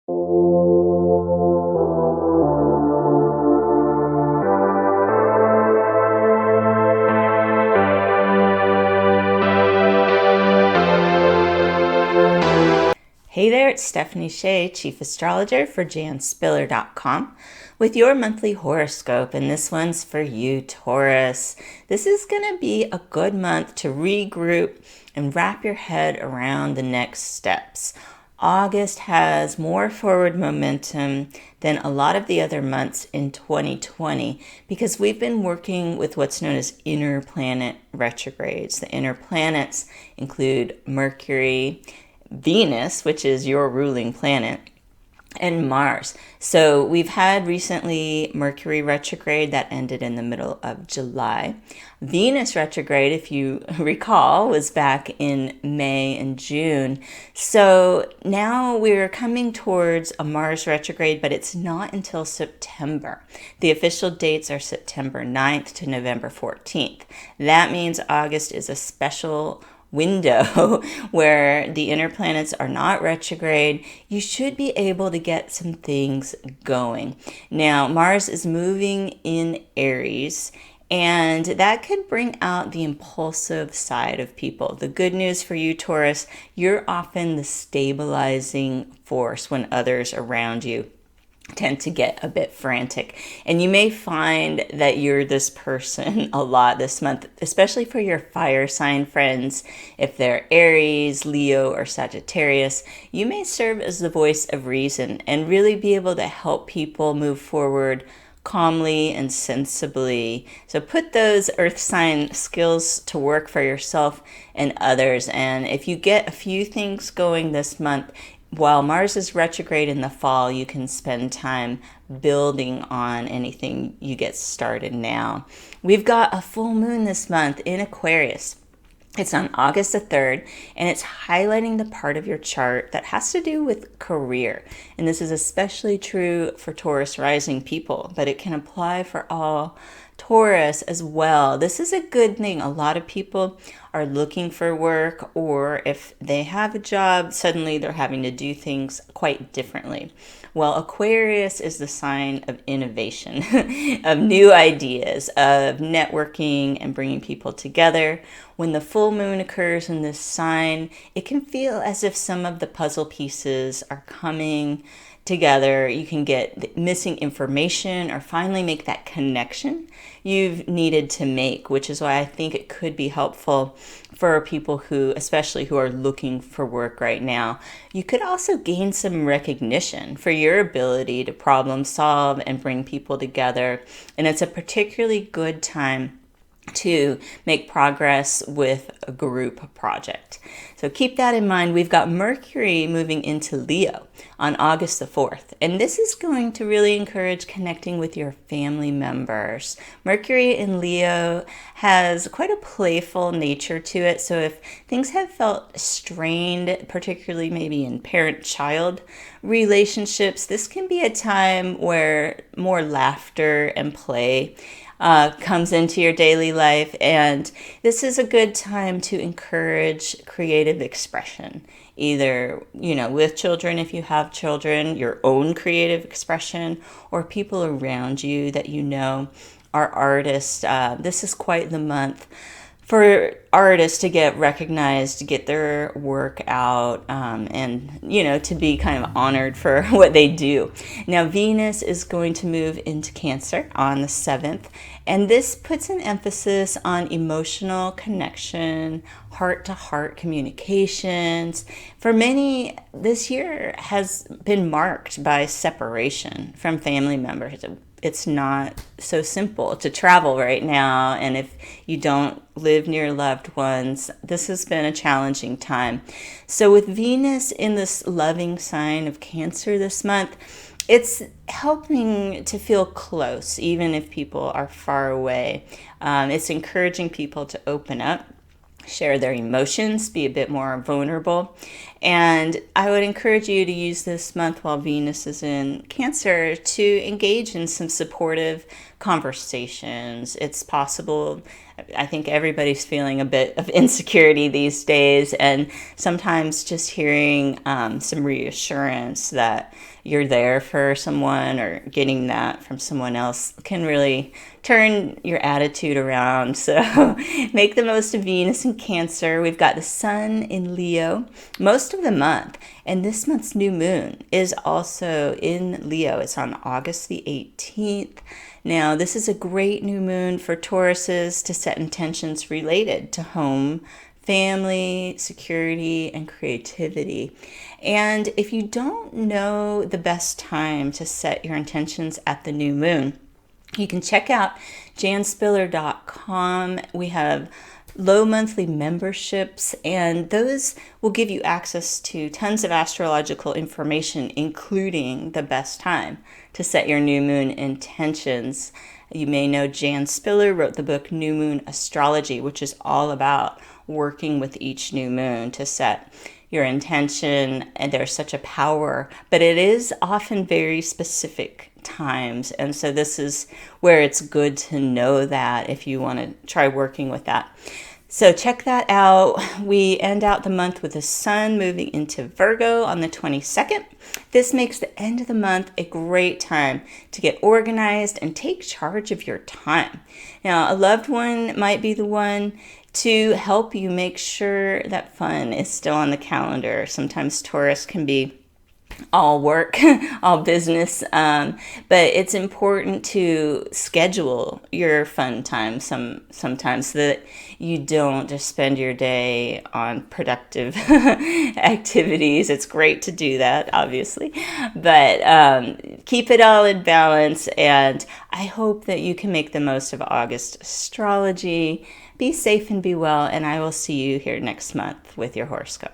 Hey there, it's Stephanie Shea, Chief Astrologer for janspiller.com with your monthly horoscope, and this one's for you, Taurus. This is going to be a good month to regroup and wrap your head around the next steps. August has more forward momentum than a lot of the other months in 2020 because we've been working with what's known as inner planet retrogrades. The inner planets include Mercury, Venus, which is your ruling planet, and Mars. So we've had recently Mercury retrograde that ended in the middle of July. Venus retrograde, if you recall, was back in May and June. So now we're coming towards a Mars retrograde, but it's not until September. The official dates are September 9th to November 14th. That means August is a special window where the inner planets are not retrograde. You should be able to get some things going. Now, Mars is moving in Aries, and that could bring out the impulsive side of people. The good news for you, Taurus, you're often the stabilizing force when others around you tend to get a bit frantic. And you may find that you're this person a lot this month, especially for your fire sign friends. If they're Aries, Leo, or Sagittarius, you may serve as the voice of reason and really be able to help people move forward calmly and sensibly. So put those earth sign skills to work for yourself and others. And if you get a few things going this month, while Mars is retrograde in the fall, you can spend time building on anything you get started now. We've got a full moon this month in Aquarius. It's on August the 3rd, and it's highlighting the part of your chart that has to do with career. And this is especially true for Taurus rising people, but it can apply for all Taurus as well. This is a good thing. A lot of people are looking for work, or if they have a job, suddenly they're having to do things quite differently. Well, Aquarius is the sign of innovation, of new ideas, of networking and bringing people together. When the full moon occurs in this sign, it can feel as if some of the puzzle pieces are coming together. You can get missing information or finally make that connection you've needed to make, which is why I think it could be helpful for people who, especially who are looking for work right now. You could also gain some recognition for your ability to problem solve and bring people together. And it's a particularly good time to make progress with a group project. So keep that in mind. We've got Mercury moving into Leo on August the 4th, and this is going to really encourage connecting with your family members. Mercury in Leo has quite a playful nature to it, so if things have felt strained, particularly maybe in parent-child relationships, this can be a time where more laughter and play comes into your daily life, and this is a good time to encourage creative expression, either with children if you have children, your own creative expression, or people around you that are artists. This is quite the month for artists to get recognized, to get their work out, and to be kind of honored for what they do. Now, Venus is going to move into Cancer on the 7th, and this puts an emphasis on emotional connection, heart-to-heart communications. For many, this year has been marked by separation from family members. It's not so simple to travel right now, and if you don't live near loved ones, this has been a challenging time. So with Venus in this loving sign of Cancer this month, it's helping to feel close, even if people are far away. It's encouraging people to open up, share their emotions, be a bit more vulnerable. And I would encourage you to use this month while Venus is in Cancer to engage in some supportive conversations. It's possible. I think everybody's feeling a bit of insecurity these days, and sometimes just hearing some reassurance that you're there for someone or getting that from someone else can really turn your attitude around. So make the most of Venus in Cancer. We've got the Sun in Leo most of the month, and this month's new moon is also in Leo. It's on August the 18th. Now, this is a great new moon for Tauruses to set intentions related to home, family, security, and creativity. And if you don't know the best time to set your intentions at the new moon, you can check out janspiller.com. We have low monthly memberships, and those will give you access to tons of astrological information, including the best time to set your new moon intentions. You may know Jan Spiller wrote the book New Moon Astrology, which is all about working with each new moon to set your intention, and there's such a power, but it is often very specific times. And so this is where it's good to know that if you want to try working with that. So check that out. We end out the month with the Sun moving into Virgo on the 22nd. This makes the end of the month a great time to get organized and take charge of your time. Now, a loved one might be the one to help you make sure that fun is still on the calendar. Sometimes Taurus can be all work, all business, but it's important to schedule your fun time sometimes so that you don't just spend your day on productive activities. It's great to do that, obviously, but keep it all in balance, and I hope that you can make the most of August astrology. Be safe and be well, and I will see you here next month with your horoscope.